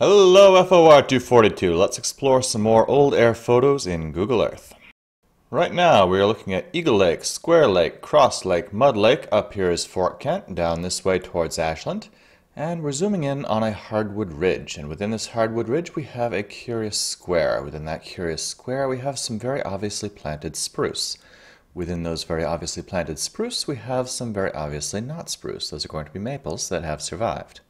Hello FOR242, let's explore some more old air photos in Google Earth. Right now we are looking at Eagle Lake, Square Lake, Cross Lake, Mud Lake. Up here is Fort Kent, down this way towards Ashland. And we're zooming in on a hardwood ridge, and within this hardwood ridge we have a curious square. Within that curious square we have some very obviously planted spruce. Within those very obviously planted spruce we have some very obviously not spruce. Those are going to be maples that have survived.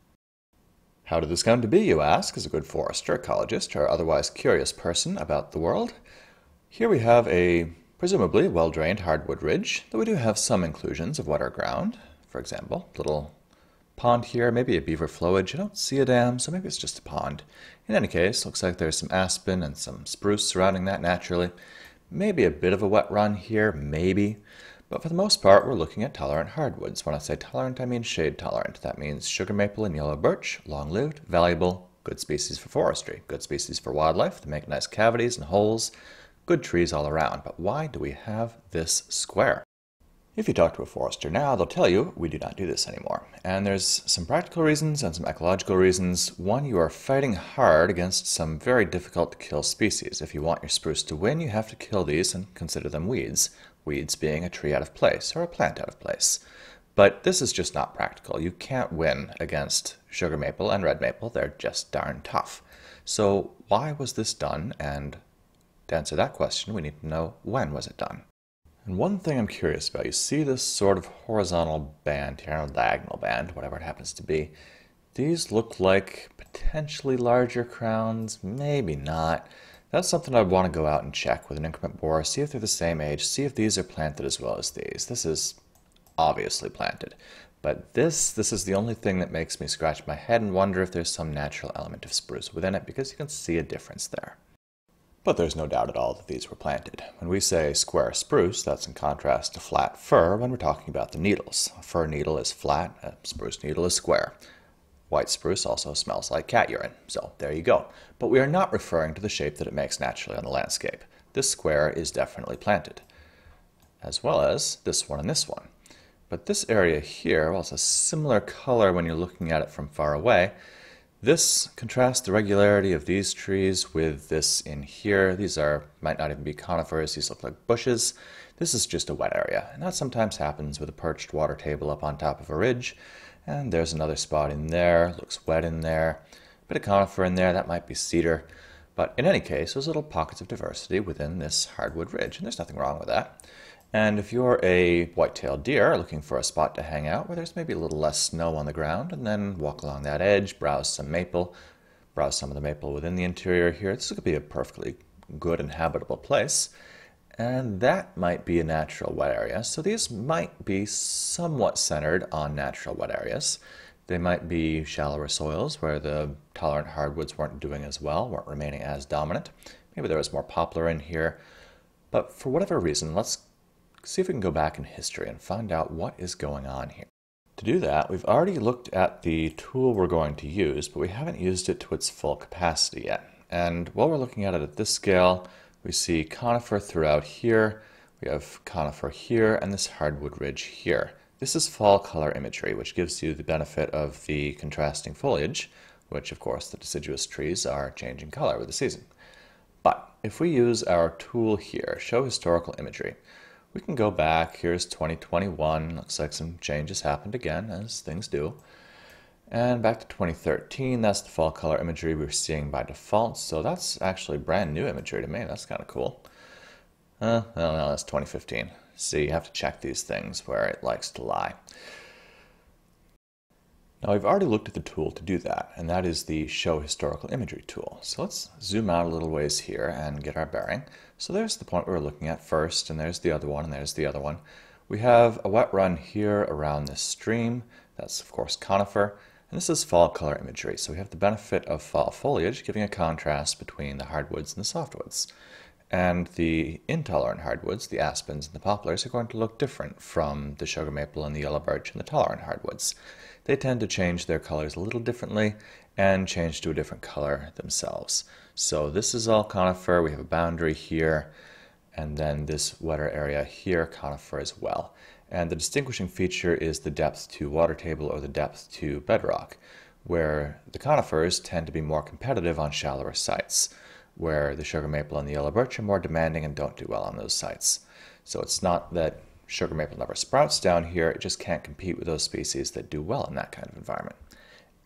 How did this come to be, you ask, as a good forester, ecologist, or otherwise curious person about the world? Here we have a presumably well-drained hardwood ridge, though we do have some inclusions of wetter ground. For example, little pond here, maybe a beaver flowage. I don't see a dam, so maybe it's just a pond. In any case, looks like there's some aspen and some spruce surrounding that naturally. Maybe a bit of a wet run here, maybe. But for the most part, we're looking at tolerant hardwoods. When I say tolerant, I mean shade tolerant. That means sugar maple and yellow birch, long-lived, valuable, good species for forestry, good species for wildlife. They make nice cavities and holes, good trees all around. But why do we have this square? If you talk to a forester now, they'll tell you we do not do this anymore. And there's some practical reasons and some ecological reasons. One, you are fighting hard against some very difficult to kill species. If you want your spruce to win, you have to kill these and consider them weeds. Weeds being a tree out of place or a plant out of place. But this is just not practical. You can't win against sugar maple and red maple. They're just darn tough. So why was this done? And to answer that question, we need to know, when was it done? And one thing I'm curious about, you see this sort of horizontal band here, or diagonal band, whatever it happens to be. These look like potentially larger crowns, maybe not. That's something I'd want to go out and check with an increment borer, see if they're the same age, see if these are planted as well as these. This is obviously planted. But this is the only thing that makes me scratch my head and wonder if there's some natural element of spruce within it, because you can see a difference there. But there's no doubt at all that these were planted. When we say square spruce, that's in contrast to flat fir when we're talking about the needles. A fir needle is flat, a spruce needle is square. White spruce also smells like cat urine, so there you go. But we are not referring to the shape that it makes naturally on the landscape. This square is definitely planted, as well as this one and this one. But this area here, well, it's a similar color when you're looking at it from far away. This contrasts the regularity of these trees with this in here. These might not even be conifers, these look like bushes. This is just a wet area, and that sometimes happens with a perched water table up on top of a ridge. And there's another spot in there, looks wet in there, a bit of conifer in there, that might be cedar. But in any case, there's little pockets of diversity within this hardwood ridge, and there's nothing wrong with that. And if you're a white-tailed deer looking for a spot to hang out where there's maybe a little less snow on the ground, and then walk along that edge, browse some of the maple within the interior here, this could be a perfectly good and habitable place. And that might be a natural wet area, so these might be somewhat centered on natural wet areas. They might be shallower soils where the tolerant hardwoods weren't doing as well, weren't remaining as dominant. Maybe there was more poplar in here. But for whatever reason, let's see if we can go back in history and find out what is going on here. To do that, we've already looked at the tool we're going to use, but we haven't used it to its full capacity yet. And while we're looking at it at this scale, we see conifer throughout here, we have conifer here, and this hardwood ridge here. This is fall color imagery, which gives you the benefit of the contrasting foliage, which of course the deciduous trees are changing color with the season. But if we use our tool here, show historical imagery, we can go back, here's 2021, looks like some changes happened again, as things do. And back to 2013, that's the fall color imagery we were seeing by default, so that's actually brand new imagery to me, that's kind of cool. No, that's 2015. See, you have to check these things where it likes to lie. Now we've already looked at the tool to do that, and that is the Show Historical Imagery tool. So let's zoom out a little ways here and get our bearing. So there's the point we were looking at first, and there's the other one, and there's the other one. We have a wet run here around this stream, that's of course conifer. And this is fall color imagery, so we have the benefit of fall foliage giving a contrast between the hardwoods and the softwoods. And the intolerant hardwoods, the aspens and the poplars, are going to look different from the sugar maple and the yellow birch and the tolerant hardwoods. They tend to change their colors a little differently and change to a different color themselves. So this is all conifer, we have a boundary here, and then this wetter area here, conifer as well. And the distinguishing feature is the depth to water table or the depth to bedrock. where the conifers tend to be more competitive on shallower sites, where the sugar maple and the yellow birch are more demanding and don't do well on those sites. So it's not that sugar maple never sprouts down here, it just can't compete with those species that do well in that kind of environment.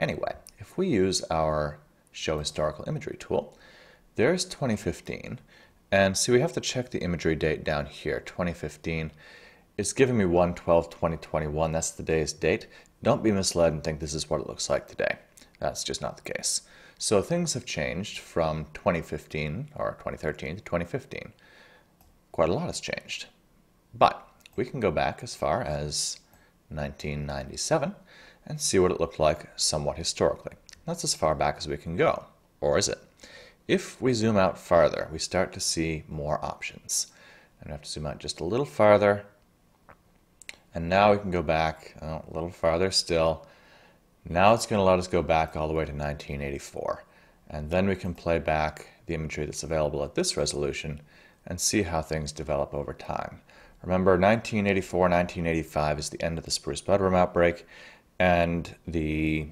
Anyway, if we use our Show Historical Imagery tool, there's 2015, and see we have to check the imagery date down here, 2015. It's giving me 1/12/2021, that's the day's date. Don't be misled and think this is what it looks like today. That's just not the case. So things have changed from 2015, or 2013 to 2015. Quite a lot has changed. But we can go back as far as 1997 and see what it looked like somewhat historically. That's as far back as we can go. Or is it? If we zoom out farther, we start to see more options. And we have to zoom out just a little farther. And now we can go back a little farther still. Now it's going to let us go back all the way to 1984. And then we can play back the imagery that's available at this resolution and see how things develop over time. Remember, 1984, 1985 is the end of the spruce budworm outbreak and the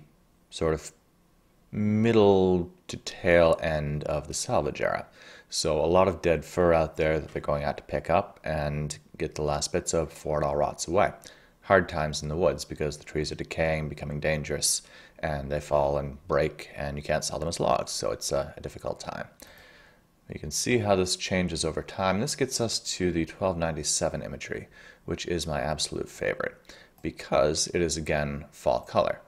sort of middle to tail end of the salvage era. So a lot of dead fir out there that they're going out to pick up and get the last bits of before it all rots away. Hard times in the woods because the trees are decaying, becoming dangerous, and they fall and break and you can't sell them as logs, so it's a difficult time. You can see how this changes over time. This gets us to the 1297 imagery, which is my absolute favorite because it is again fall color,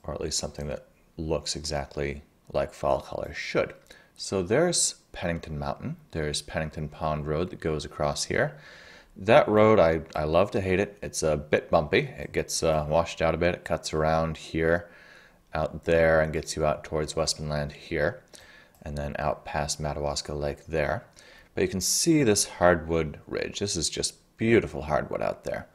or at least something that looks exactly like fall color should. So there's Pennington Mountain, there's Pennington Pond Road that goes across here. That road, I love to hate it. It's a bit bumpy. It gets washed out a bit. It cuts around here, out there, and gets you out towards Westmanland here, and then out past Madawaska Lake there. But you can see this hardwood ridge. This is just beautiful hardwood out there.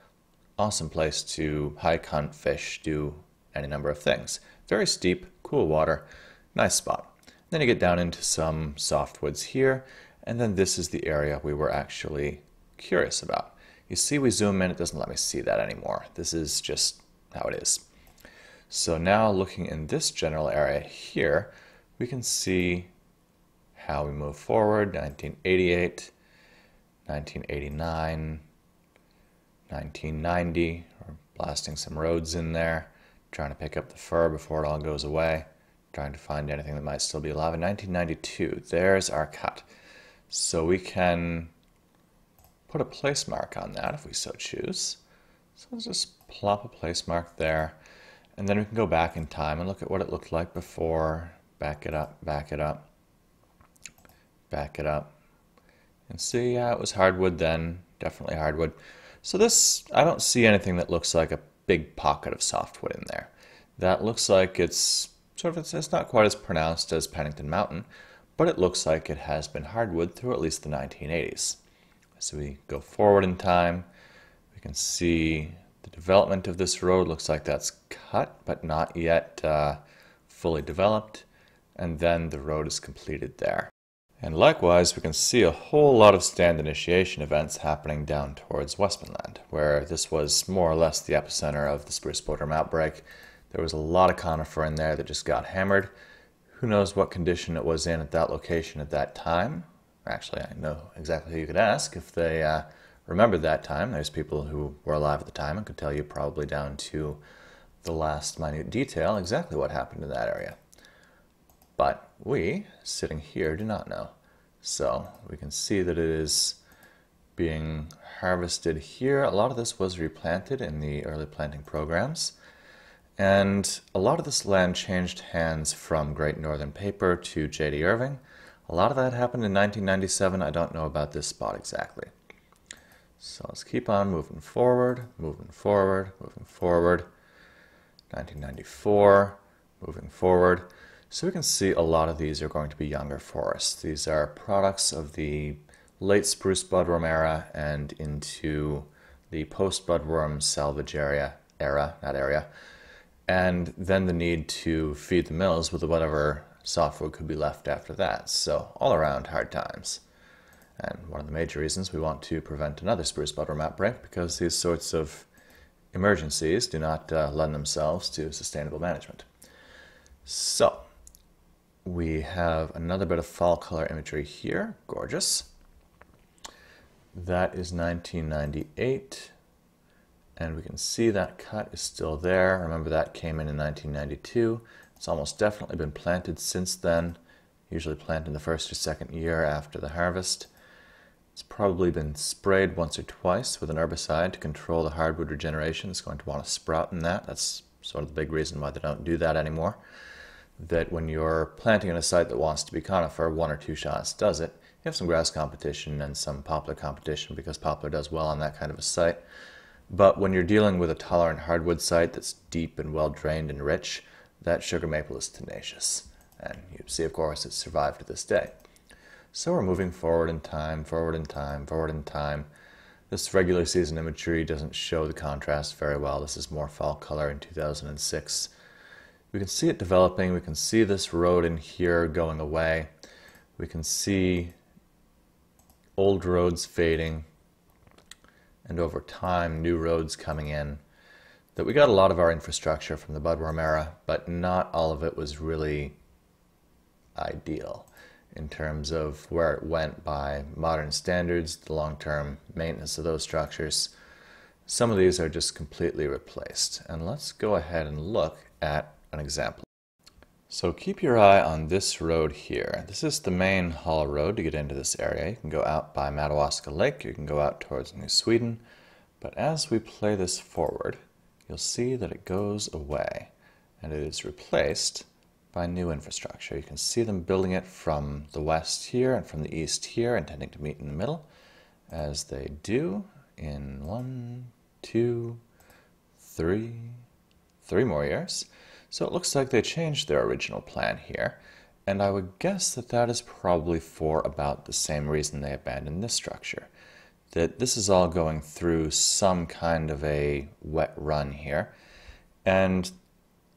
Awesome place to hike, hunt, fish, do any number of things. Very steep, cool water, nice spot. Then you get down into some softwoods here, and then this is the area we were actually curious about. You see we zoom in, it doesn't let me see that anymore. This is just how it is. So now looking in this general area here, we can see how we move forward, 1988, 1989, 1990, we're blasting some roads in there, trying to pick up the fur before it all goes away, trying to find anything that might still be alive. In 1992, there's our cut. So we can put a place mark on that if we so choose. So let's just plop a place mark there, and then we can go back in time and look at what it looked like before, back it up, back it up, back it up, and see, yeah, it was hardwood then, definitely hardwood. So this, I don't see anything that looks like a big pocket of softwood in there. That looks like it's sort of, it's not quite as pronounced as Pennington Mountain, but it looks like it has been hardwood through at least the 1980s. So we go forward in time, we can see the development of this road. Looks like that's cut, but not yet fully developed, and then the road is completed there. And likewise, we can see a whole lot of stand initiation events happening down towards Westmanland, where this was more or less the epicenter of the spruce budworm outbreak. There was a lot of conifer in there that just got hammered. Who knows what condition it was in at that location at that time. Actually, I know exactly who you could ask if they remembered that time. There's people who were alive at the time and could tell you probably down to the last minute detail exactly what happened in that area. But we, sitting here, do not know. So we can see that it is being harvested here. A lot of this was replanted in the early planting programs. And a lot of this land changed hands from Great Northern Paper to J.D. Irving. A lot of that happened in 1997. I don't know about this spot exactly. So let's keep on moving forward, moving forward, moving forward. 1994, moving forward. So we can see a lot of these are going to be younger forests. These are products of the late spruce budworm era and into the post-budworm salvage era, and then the need to feed the mills with whatever softwood could be left after that. So all around hard times. And one of the major reasons we want to prevent another spruce budworm outbreak, because these sorts of emergencies do not lend themselves to sustainable management. So, we have another bit of fall color imagery here. Gorgeous. That is 1998. And we can see that cut is still there. Remember, that came in 1992. It's almost definitely been planted since then, usually planted in the first or second year after the harvest. It's probably been sprayed once or twice with an herbicide to control the hardwood regeneration. It's going to want to sprout in that. That's sort of the big reason why they don't do that anymore. That when you're planting in a site that wants to be conifer, 1 or 2 shots does it. You have some grass competition and some poplar competition because poplar does well on that kind of a site. But when you're dealing with a tolerant hardwood site that's deep and well drained and rich, that sugar maple is tenacious. And you see, of course, it's survived to this day. So we're moving forward in time, forward in time, forward in time. This regular season imagery doesn't show the contrast very well. This is more fall color in 2006. We can see it developing. We can see this road in here going away. We can see old roads fading, and over time, new roads coming in. That we got a lot of our infrastructure from the budworm era, but not all of it was really ideal in terms of where it went by modern standards, the long-term maintenance of those structures. Some of these are just completely replaced. And let's go ahead and look at an example. So keep your eye on this road here. This is the main haul road to get into this area. You can go out by Madawaska Lake, you can go out towards New Sweden, but as we play this forward, you'll see that it goes away and it is replaced by new infrastructure. You can see them building it from the west here and from the east here, intending to meet in the middle, as they do in 1, 2, 3 more years. So it looks like they changed their original plan here, and I would guess that that is probably for about the same reason they abandoned this structure. That this is all going through some kind of a wet run here, and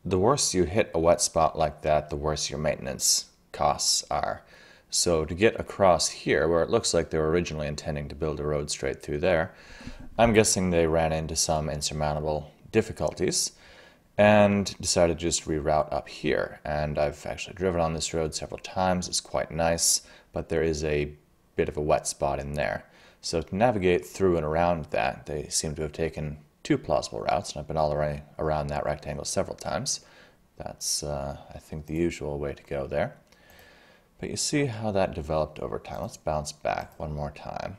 the worse you hit a wet spot like that, the worse your maintenance costs are. So to get across here, where it looks like they were originally intending to build a road straight through there, I'm guessing they ran into some insurmountable difficulties and decided to just reroute up here. And I've actually driven on this road several times. It's quite nice, but there is a bit of a wet spot in there. So to navigate through and around that, they seem to have taken 2 plausible routes, and I've been all around that rectangle several times. That's, I think, the usual way to go there. But you see how that developed over time. Let's bounce back one more time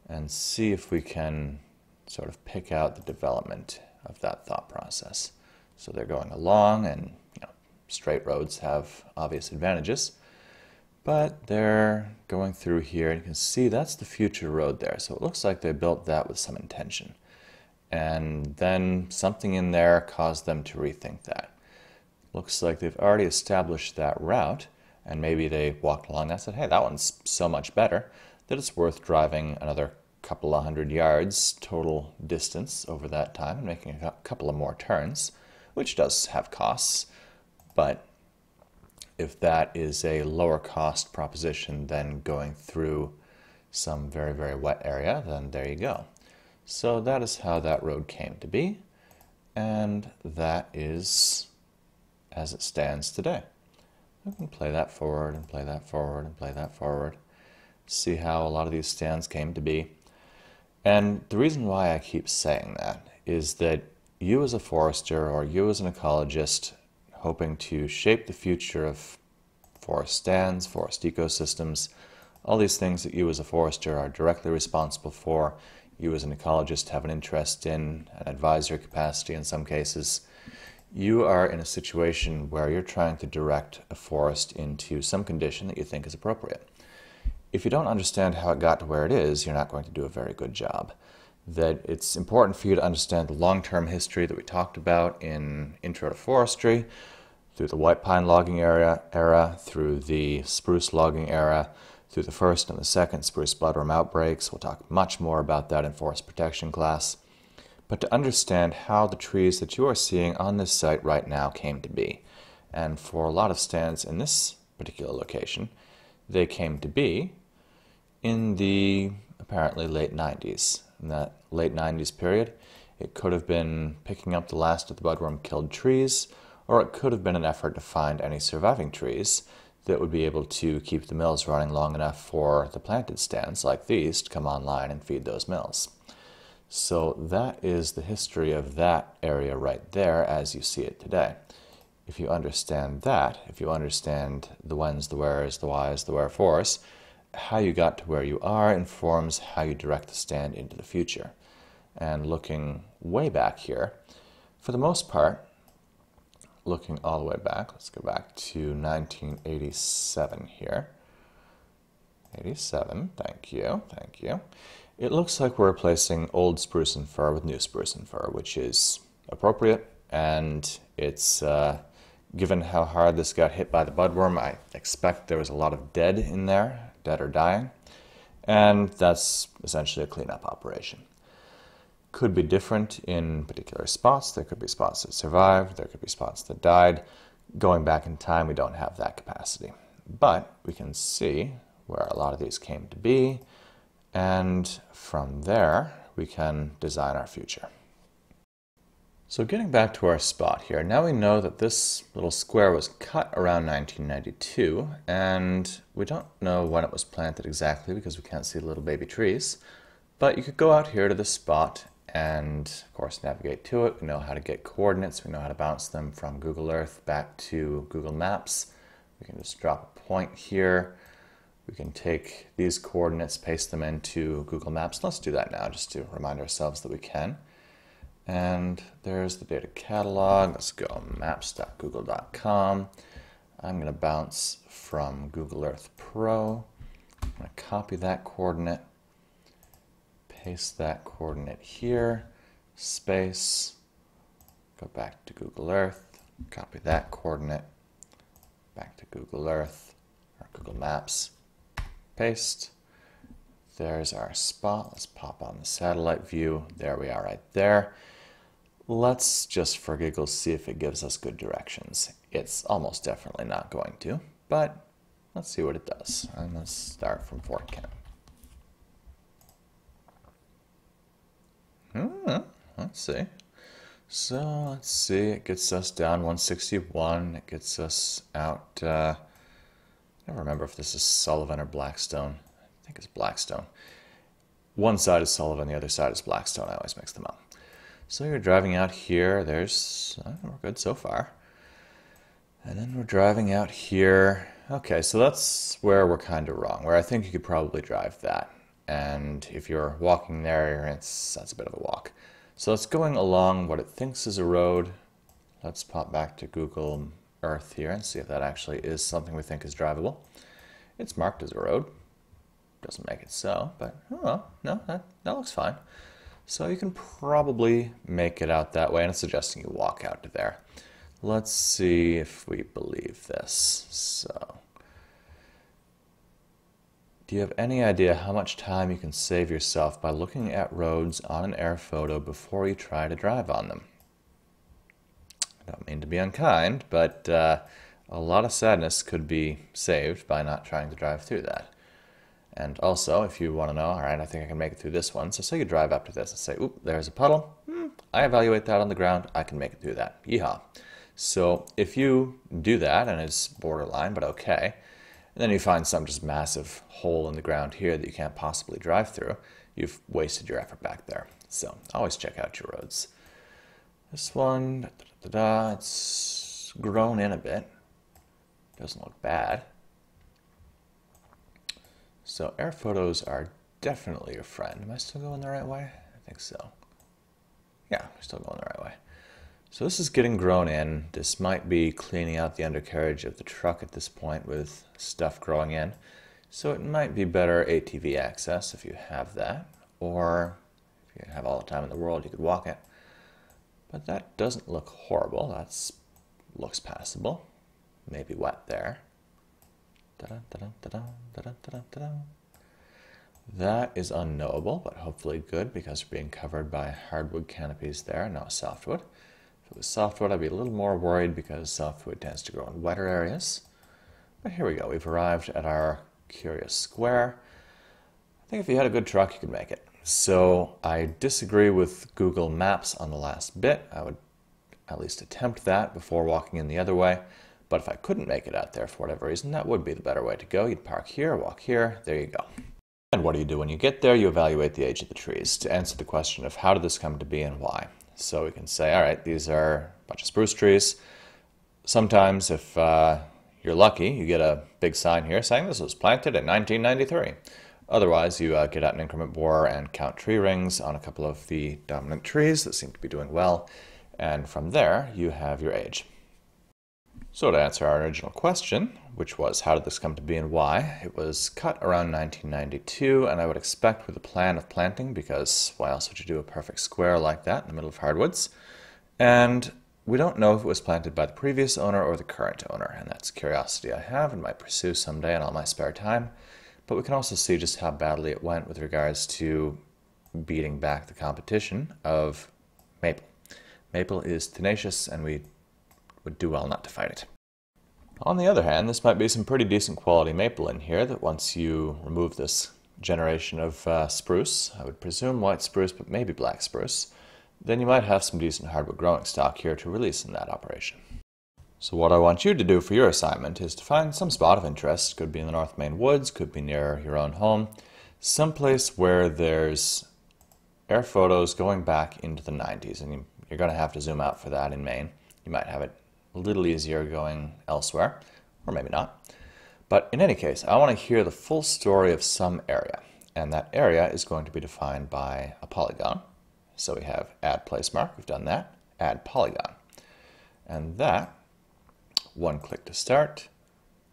and see if we can sort of pick out the development of that thought process. So they're going along, and straight roads have obvious advantages, but they're going through here, and you can see that's the future road there. So it looks like they built that with some intention. And then something in there caused them to rethink that. Looks like they've already established that route, and maybe they walked along that and said, hey, that one's so much better that it's worth driving another couple of 100 yards total distance over that time and making a couple of more turns, which does have costs. But if that is a lower cost proposition than going through some very, very wet area, then there you go. So that is how that road came to be, and that is as it stands today. We can play that forward and play that forward and play that forward. See how a lot of these stands came to be. And the reason why I keep saying that is that you as a forester or you as an ecologist hoping to shape the future of forest stands, forest ecosystems, all these things that you as a forester are directly responsible for, you as an ecologist have an interest in, an advisory capacity in some cases, you are in a situation where you're trying to direct a forest into some condition that you think is appropriate. If you don't understand how it got to where it is, you're not going to do a very good job. That it's important for you to understand the long-term history that we talked about in Intro to Forestry, through the white pine logging era, through the spruce logging era, through the first and the second spruce bloodworm outbreaks. We'll talk much more about that in forest protection class. But to understand how the trees that you are seeing on this site right now came to be. And for a lot of stands in this particular location, they came to be in the apparently late 90s. In that late 90s period, It could have been picking up the last of the budworm-killed trees, or it could have been an effort to find any surviving trees that would be able to keep the mills running long enough for the planted stands like these to come online and feed those mills. So that is the history of that area right there as you see it today. If you understand that, if you understand the whens, the wheres, the whys, the wherefores, how you got to where you are informs how you direct the stand into the future. And looking way back here, for the most part, looking all the way back, let's go back to 1987 here. 87, thank you, thank you. It looks like we're replacing old spruce and fir with new spruce and fir, which is appropriate, and it's, given how hard this got hit by the budworm, I expect there was a lot of dead in there, dead or dying, and that's essentially a cleanup operation. Could be different in particular spots. There could be spots that survived, there could be spots that died. Going back in time, we don't have that capacity. But we can see where a lot of these came to be, and from there, we can design our future. So getting back to our spot here, now we know that this little square was cut around 1992, and we don't know when it was planted exactly because we can't see the little baby trees. But you could go out here to this spot and, of course, navigate to it. We know how to get coordinates. We know how to bounce them from Google Earth back to Google Maps. We can just drop a point here. We can take these coordinates, paste them into Google Maps. Let's do that now just to remind ourselves that we can. And there's the data catalog. Let's go maps.google.com. I'm going to bounce from Google Earth Pro. I'm going to copy that coordinate, paste that coordinate here, space, go back to Google Earth, copy that coordinate, back to Google Earth, or Google Maps, paste. There's our spot. Let's pop on the satellite view. There we are right there. Let's just for giggles see if it gives us good directions. It's almost definitely not going to, but let's see what it does. And let's start from Fort Kent. Let's see. So let's see, it gets us down 161. It gets us out, I don't remember if this is Sullivan or Blackstone. I think it's Blackstone. One side is Sullivan, the other side is Blackstone. I always mix them up. So you're driving out here. There's, we're good so far. And then we're driving out here. Okay, so that's where we're kind of wrong, where I think you could probably drive that. And if you're walking there, that's a bit of a walk. So it's going along what it thinks is a road. Let's pop back to Google Earth here and see if that actually is something we think is drivable. It's marked as a road. Doesn't make it so, but oh well, no, that looks fine. So you can probably make it out that way, and it's suggesting you walk out to there. Let's see if we believe this. So, do you have any idea how much time you can save yourself by looking at roads on an air photo before you try to drive on them? I don't mean to be unkind, but a lot of sadness could be saved by not trying to drive through that. And also, if you want to know, all right, I think I can make it through this one. So say you drive up to this and say, oop, there's a puddle. I evaluate that on the ground. I can make it through that. Yeehaw. So if you do that, and it's borderline, but okay, and then you find some just massive hole in the ground here that you can't possibly drive through, you've wasted your effort back there. So always check out your roads. This one, it's grown in a bit. Doesn't look bad. So air photos are definitely your friend. Am I still going the right way? I think so. Yeah, we're still going the right way. So this is getting grown in. This might be cleaning out the undercarriage of the truck at this point with stuff growing in. So it might be better ATV access if you have that. Or if you have all the time in the world, you could walk it. But that doesn't look horrible. That looks passable. Maybe wet there. That is unknowable, but hopefully good because we're being covered by hardwood canopies there, not softwood. If it was softwood, I'd be a little more worried because softwood tends to grow in wetter areas. But here we go. We've arrived at our curious square. I think if you had a good truck, you could make it. So I disagree with Google Maps on the last bit. I would at least attempt that before walking in the other way. But if I couldn't make it out there for whatever reason, that would be the better way to go. You'd park here, walk here, there you go. And what do you do when you get there? You evaluate the age of the trees to answer the question of how did this come to be and why. So we can say, all right, these are a bunch of spruce trees. Sometimes if you're lucky, you get a big sign here saying this was planted in 1993. Otherwise, you get out an increment borer and count tree rings on a couple of the dominant trees that seem to be doing well. And from there, you have your age. So to answer our original question, which was how did this come to be and why, it was cut around 1992, and I would expect with a plan of planting, because why else would you do a perfect square like that in the middle of hardwoods? And we don't know if it was planted by the previous owner or the current owner, and that's a curiosity I have and might pursue someday in all my spare time. But we can also see just how badly it went with regards to beating back the competition of maple. Maple is tenacious, and we would do well not to fight it. On the other hand, this might be some pretty decent quality maple in here that once you remove this generation of spruce, I would presume white spruce, but maybe black spruce, then you might have some decent hardwood growing stock here to release in that operation. So what I want you to do for your assignment is to find some spot of interest, could be in the North Main woods, could be near your own home, someplace where there's air photos going back into the 90s, and you're going to have to zoom out for that in Maine. You might have it a little easier going elsewhere, or maybe not. But in any case, I want to hear the full story of some area, and that area is going to be defined by a polygon. So we have add place mark, we've done that, add polygon. And that, one click to start,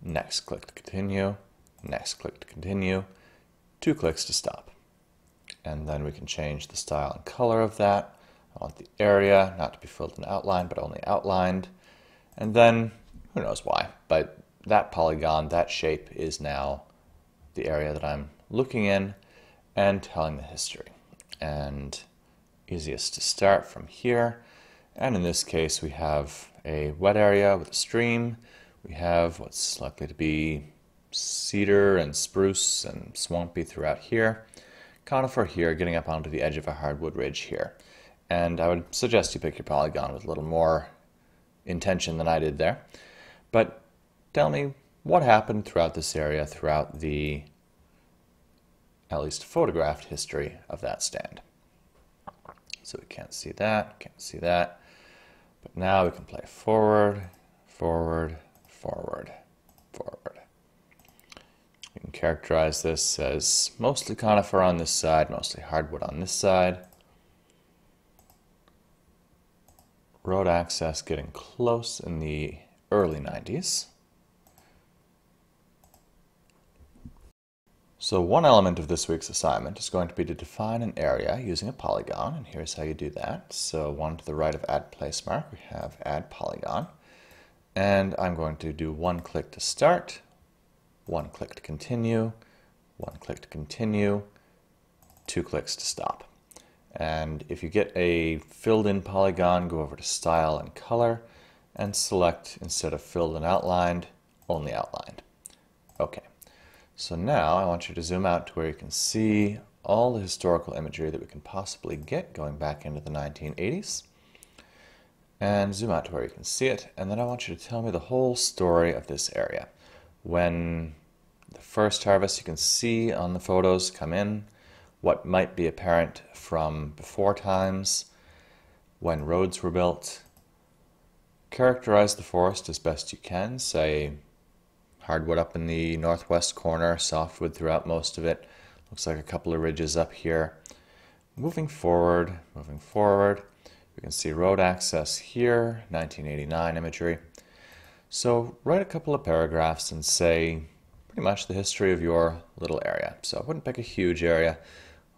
next click to continue, next click to continue, 2 clicks to stop. And then we can change the style and color of that. I want the area not to be filled and outlined, but only outlined. And then, who knows why, but that polygon, that shape is now the area that I'm looking in and telling the history. And easiest to start from here. And in this case, we have a wet area with a stream. We have what's likely to be cedar and spruce and swampy throughout here. Conifer here, getting up onto the edge of a hardwood ridge here. And I would suggest you pick your polygon with a little more intention than I did there. But tell me what happened throughout this area, throughout the at least photographed history of that stand. So we can't see that, can't see that. But now we can play forward, forward, forward, forward. We can characterize this as mostly conifer on this side, mostly hardwood on this side. Road access getting close in the early 90s. So one element of this week's assignment is going to be to define an area using a polygon, and here's how you do that. So one to the right of add place mark, we have add polygon, and I'm going to do 1 click to start, 1 click to continue, 1 click to continue, 2 clicks to stop. And if you get a filled in polygon, go over to style and color and select, instead of filled and outlined, only outlined. Okay, so now I want you to zoom out to where you can see all the historical imagery that we can possibly get going back into the 1980s. And zoom out to where you can see it, and then I want you to tell me the whole story of this area. When the first harvest you can see on the photos come in, what might be apparent from before times, when roads were built. Characterize the forest as best you can, say hardwood up in the northwest corner, softwood throughout most of it, looks like a couple of ridges up here. Moving forward, we can see road access here, 1989 imagery. So write a couple of paragraphs and say pretty much the history of your little area. So I wouldn't pick a huge area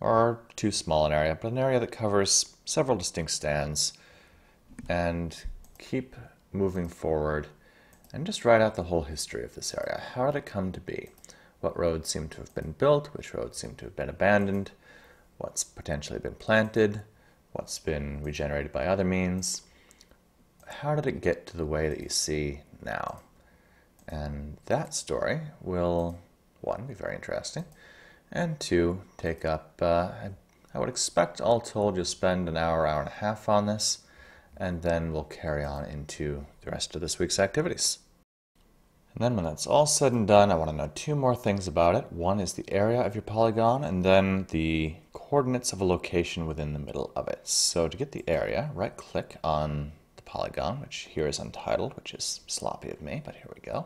or too small an area, but an area that covers several distinct stands, and keep moving forward and just write out the whole history of this area. How did it come to be? What roads seem to have been built? Which roads seem to have been abandoned? What's potentially been planted? What's been regenerated by other means? How did it get to the way that you see now? And that story will, 1, be very interesting, and 2, take up, I I would expect all told you'll spend an hour, hour and a half on this, and then we'll carry on into the rest of this week's activities. And then when that's all said and done, I want to know two more things about it. One is the area of your polygon, and then the coordinates of a location within the middle of it. So to get the area, right-click on the polygon, which here is untitled, which is sloppy of me, but here we go.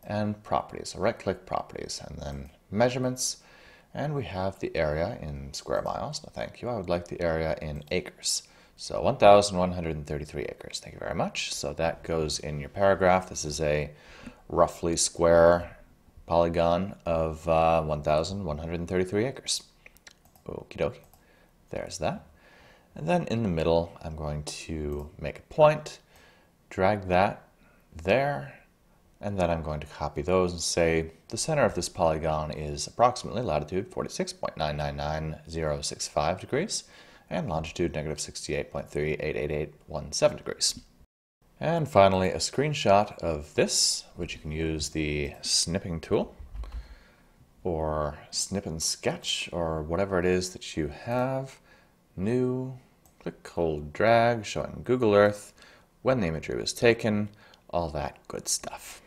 And properties, so right-click properties, and then measurements, and we have the area in square miles. No, thank you. I would like the area in acres. So 1,133 acres. Thank you very much. So that goes in your paragraph. This is a roughly square polygon of 1,133 acres. Okie dokie. There's that. And then in the middle, I'm going to make a point, drag that there, and then I'm going to copy those and say the center of this polygon is approximately latitude 46.999,065 degrees and longitude negative 68.388817 degrees. And finally, a screenshot of this, which you can use the snipping tool or snip and sketch or whatever it is that you have. New, click, hold, drag, showing Google Earth, when the imagery was taken, all that good stuff.